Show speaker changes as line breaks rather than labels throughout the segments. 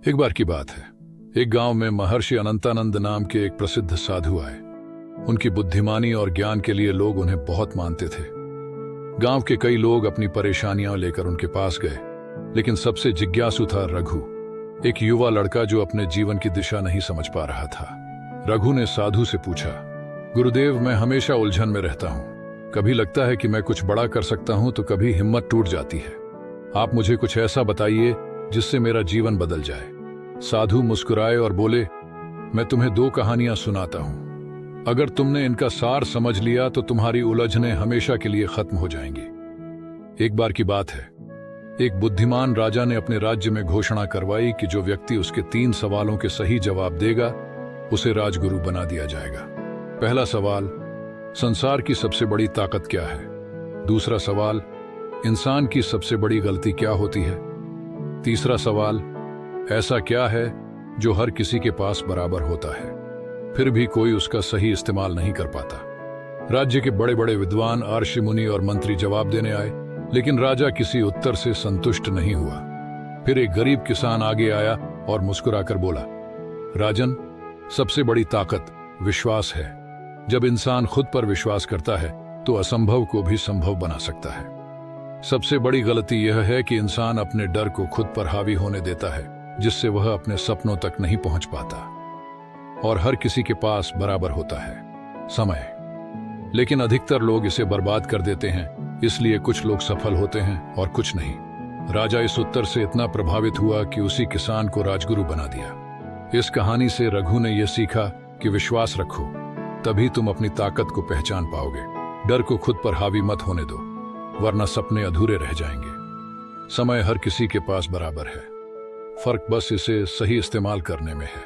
एक बार की बात है, एक गांव में महर्षि अनंतानंद नाम के एक प्रसिद्ध साधु आए। उनकी बुद्धिमानी और ज्ञान के लिए लोग उन्हें बहुत मानते थे। गांव के कई लोग अपनी परेशानियां लेकर उनके पास गए, लेकिन सबसे जिज्ञासु था रघु, एक युवा लड़का जो अपने जीवन की दिशा नहीं समझ पा रहा था। रघु ने साधु से पूछा, गुरुदेव, मैं हमेशा उलझन में रहता हूँ। कभी लगता है कि मैं कुछ बड़ा कर सकता हूँ तो कभी हिम्मत टूट जाती है। आप मुझे कुछ ऐसा बताइए जिससे मेरा जीवन बदल जाए। साधु मुस्कुराए और बोले, मैं तुम्हें दो कहानियां सुनाता हूं। अगर तुमने इनका सार समझ लिया तो तुम्हारी उलझनें हमेशा के लिए खत्म हो जाएंगी। एक बार की बात है, एक बुद्धिमान राजा ने अपने राज्य में घोषणा करवाई कि जो व्यक्ति उसके 3 सवालों के सही जवाब देगा उसे राजगुरु बना दिया जाएगा। पहला सवाल, संसार की सबसे बड़ी ताकत क्या है? दूसरा सवाल, इंसान की सबसे बड़ी गलती क्या होती है? तीसरा सवाल, ऐसा क्या है जो हर किसी के पास बराबर होता है, फिर भी कोई उसका सही इस्तेमाल नहीं कर पाता? राज्य के बड़े बड़े विद्वान, ऋषि मुनि और मंत्री जवाब देने आए, लेकिन राजा किसी उत्तर से संतुष्ट नहीं हुआ। फिर एक गरीब किसान आगे आया और मुस्कुराकर बोला, राजन, सबसे बड़ी ताकत विश्वास है। जब इंसान खुद पर विश्वास करता है तो असंभव को भी संभव बना सकता है। सबसे बड़ी गलती यह है कि इंसान अपने डर को खुद पर हावी होने देता है, जिससे वह अपने सपनों तक नहीं पहुंच पाता। और हर किसी के पास बराबर होता है समय, लेकिन अधिकतर लोग इसे बर्बाद कर देते हैं। इसलिए कुछ लोग सफल होते हैं और कुछ नहीं। राजा इस उत्तर से इतना प्रभावित हुआ कि उसी किसान को राजगुरु बना दिया। इस कहानी से रघु ने यह सीखा कि विश्वास रखो, तभी तुम अपनी ताकत को पहचान पाओगे। डर को खुद पर हावी मत होने दो, वरना सपने अधूरे रह जाएंगे। समय हर किसी के पास बराबर है, फर्क बस इसे सही इस्तेमाल करने में है।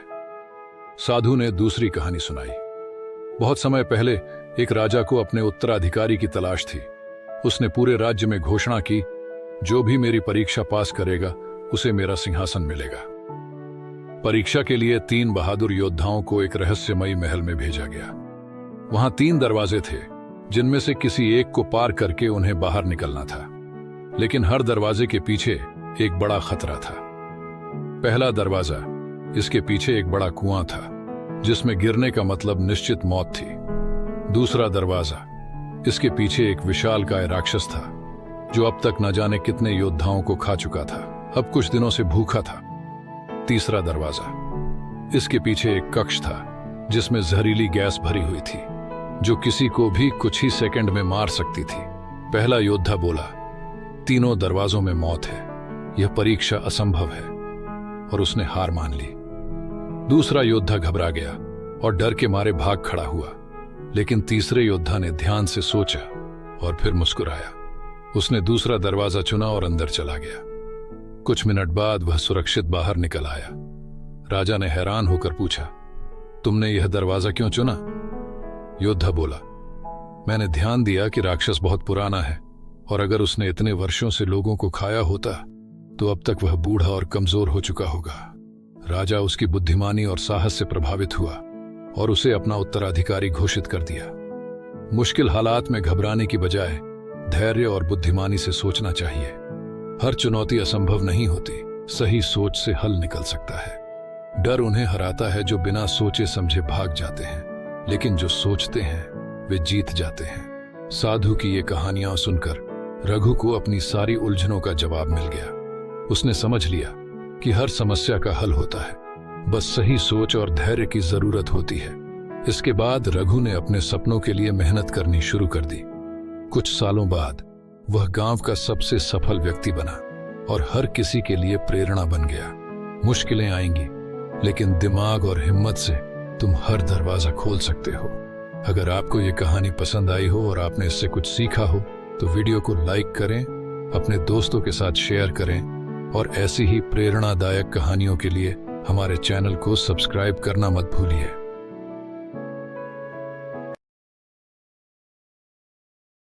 साधु ने दूसरी कहानी सुनाई। बहुत समय पहले एक राजा को अपने उत्तराधिकारी की तलाश थी। उसने पूरे राज्य में घोषणा की, जो भी मेरी परीक्षा पास करेगा उसे मेरा सिंहासन मिलेगा। परीक्षा के लिए 3 बहादुर योद्धाओं को एक रहस्यमयी महल में भेजा गया। वहां 3 दरवाजे थे, जिनमें से किसी एक को पार करके उन्हें बाहर निकलना था। लेकिन हर दरवाजे के पीछे एक बड़ा खतरा था। पहला दरवाजा, इसके पीछे एक बड़ा कुआं था, जिसमें गिरने का मतलब निश्चित मौत थी। दूसरा दरवाजा, इसके पीछे एक विशालकाय राक्षस था, जो अब तक न जाने कितने योद्धाओं को खा चुका था, अब कुछ दिनों से भूखा था। तीसरा दरवाजा, इसके पीछे एक कक्ष था, जिसमें जहरीली गैस भरी हुई थी, जो किसी को भी कुछ ही सेकंड में मार सकती थी। पहला योद्धा बोला, तीनों दरवाजों में मौत है, यह परीक्षा असंभव है, और उसने हार मान ली। दूसरा योद्धा घबरा गया और डर के मारे भाग खड़ा हुआ, लेकिन तीसरे योद्धा ने ध्यान से सोचा और फिर मुस्कुराया। उसने दूसरा दरवाजा चुना और अंदर चला गया। कुछ मिनट बाद वह सुरक्षित बाहर निकल आया। राजा ने हैरान होकर पूछा, तुमने यह दरवाजा क्यों चुना? योद्धा बोला, मैंने ध्यान दिया कि राक्षस बहुत पुराना है, और अगर उसने इतने वर्षों से लोगों को खाया होता तो अब तक वह बूढ़ा और कमजोर हो चुका होगा। राजा उसकी बुद्धिमानी और साहस से प्रभावित हुआ और उसे अपना उत्तराधिकारी घोषित कर दिया। मुश्किल हालात में घबराने की बजाय धैर्य और बुद्धिमानी से सोचना चाहिए। हर चुनौती असंभव नहीं होती, सही सोच से हल निकल सकता है। डर उन्हें हराता है जो बिना सोचे समझे भाग जाते हैं, लेकिन जो सोचते हैं वे जीत जाते हैं। साधु की ये कहानियां सुनकर रघु को अपनी सारी उलझनों का जवाब मिल गया। उसने समझ लिया कि हर समस्या का हल होता है, बस सही सोच और धैर्य की जरूरत होती है। इसके बाद रघु ने अपने सपनों के लिए मेहनत करनी शुरू कर दी। कुछ सालों बाद वह गांव का सबसे सफल व्यक्ति बना और हर किसी के लिए प्रेरणा बन गया। मुश्किलें आएंगी, लेकिन दिमाग और हिम्मत से तुम हर दरवाजा खोल सकते हो। अगर आपको ये कहानी पसंद आई हो और आपने इससे कुछ सीखा हो तो वीडियो को लाइक करें, अपने दोस्तों के साथ शेयर करें, और ऐसी ही प्रेरणादायक कहानियों के लिए हमारे चैनल को सब्सक्राइब करना मत भूलिए।